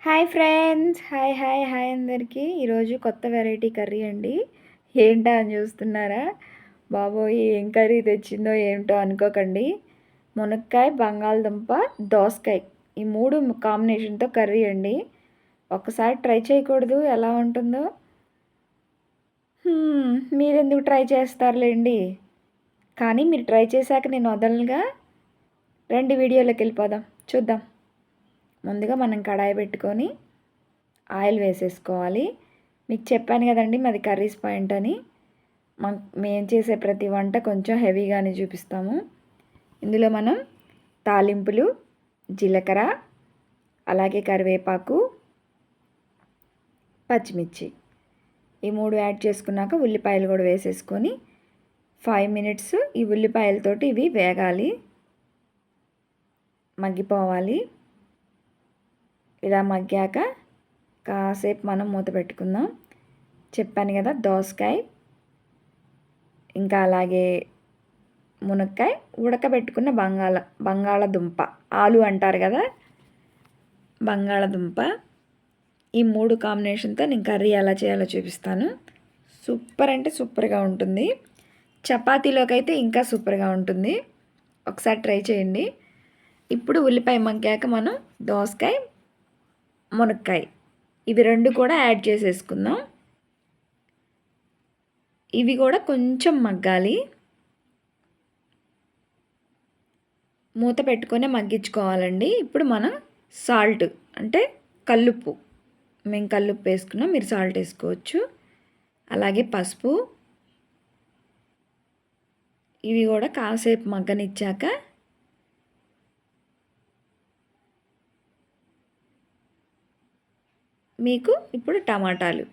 Hi friends. Hi అందరికీ. ఈరోజు కొత్త వెరైటీ కర్రీ అండి. ఏంటా అని చూస్తున్నారా? బాబోయ్, ఏం కర్రీ తెచ్చిందో ఏంటో అనుకోకండి. మునక్కాయ, బంగాళదుంప, దోసకాయ, ఈ 3 కాంబినేషన్తో కర్రీ అండి. ఒక్కసారి ట్రై చేయకూడదు ఎలా ఉంటుందో? మీరెందుకు ట్రై చేస్తారులేండి. కానీ మీరు ట్రై చేశాక నేను వదలనుగా. రండి వీడియోలోకి వెళ్ళిపోదాం, చూద్దాం. ముందుగా మనం కడాయి పెట్టుకొని ఆయిల్ వేసేసుకోవాలి. మీకు చెప్పాను కదండి మాది కర్రీస్ పాయింట్ అని. మేము చేసే ప్రతి వంట కొంచెం హెవీగానే చూపిస్తాము. ఇందులో మనం తాలింపులు, జీలకర్ర, అలాగే కరివేపాకు, పచ్చిమిర్చి, ఈ 3 యాడ్ చేసుకున్నాక ఉల్లిపాయలు కూడా వేసేసుకొని 5 మినిట్స్ ఈ ఉల్లిపాయలతోటి ఇవి వేగాలి, మగ్గిపోవాలి. ఇలా మగ్గాక కాసేపు మనం మూత పెట్టుకుందాం. చెప్పాను కదా, దోసకాయ ఇంకా అలాగే మునక్కాయ, ఉడకబెట్టుకున్న బంగాళదుంప, ఆలు అంటారు కదా, బంగాళదుంప, ఈ 3 కాంబినేషన్తో నేను కర్రీ ఎలా చేయాలో చూపిస్తాను. సూపర్ అంటే సూపర్గా ఉంటుంది. చపాతీలోకి అయితే ఇంకా సూపర్గా ఉంటుంది. ఒకసారి ట్రై చేయండి. ఇప్పుడు ఉల్లిపాయ మగ్గాక మనం దోసకాయ, మునక్కాయ, ఇవి 2 కూడా యాడ్ చేసేసుకుందాం. ఇవి కూడా కొంచెం మగ్గాలి. మూత పెట్టుకొని మగ్గించుకోవాలండి. ఇప్పుడు మనం సాల్ట్ అంటే కల్లుప్పు, మేము కల్లుప్పు వేసుకున్నాం, మీరు సాల్ట్ వేసుకోవచ్చు. అలాగే పసుపు, ఇవి కూడా కాసేపు మగ్గనిచ్చాక మీకు ఇప్పుడు టమాటాలు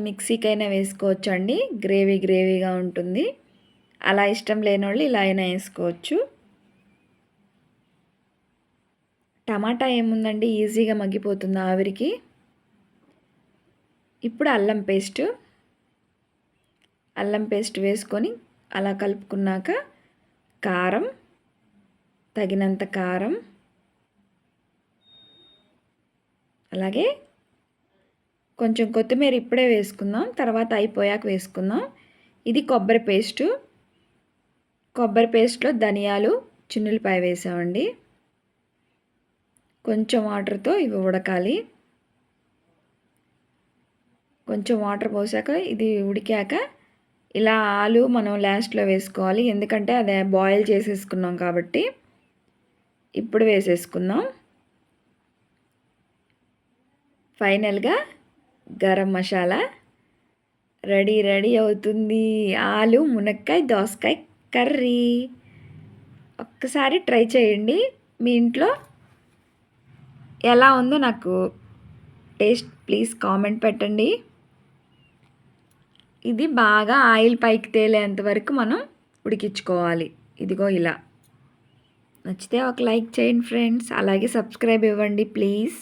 మిక్సీకైనా వేసుకోవచ్చు అండి. గ్రేవీగా ఉంటుంది. అలా ఇష్టం లేని వాళ్ళు ఇలా అయినా వేసుకోవచ్చు. టమాటా ఏముందండి, ఈజీగా మగ్గిపోతుంది ఆవిరికి. ఇప్పుడు అల్లం పేస్ట్ వేసుకొని అలా కలుపుకున్నాక కారం, తగినంత కారం, అలాగే కొంచెం కొత్తిమీర ఇప్పుడే వేసుకుందాం, తర్వాత అయిపోయాక వేసుకుందాం. ఇది కొబ్బరి పేస్ట్లో ధనియాలు, చిన్నులపాయ వేసామండి. కొంచెం వాటర్తో ఇవి ఉడకాలి. కొంచెం వాటర్ పోసాక ఇది ఉడికాక ఇలా ఆలు మనం లాస్ట్లో వేసుకోవాలి, ఎందుకంటే అదే బాయిల్ చేసేసుకున్నాం కాబట్టి. ఇప్పుడు వేసేసుకుందాం. ఫైనల్గా గరం మసాలా రెడీ అవుతుంది. ఆలు, మునక్కాయ, దోసకాయ కర్రీ. ఒక్కసారి ట్రై చేయండి. మీ ఇంట్లో ఎలా ఉందో నాకు టేస్ట్ ప్లీజ్ కామెంట్ పెట్టండి. ఇది బాగా ఆయిల్ పైకి తేలేంత వరకు మనం ఉడికించుకోవాలి. ఇదిగో ఇలా. నచ్చితే ఒక లైక్ చేయండి ఫ్రెండ్స్, అలాగే సబ్స్క్రైబ్ ఇవ్వండి ప్లీజ్.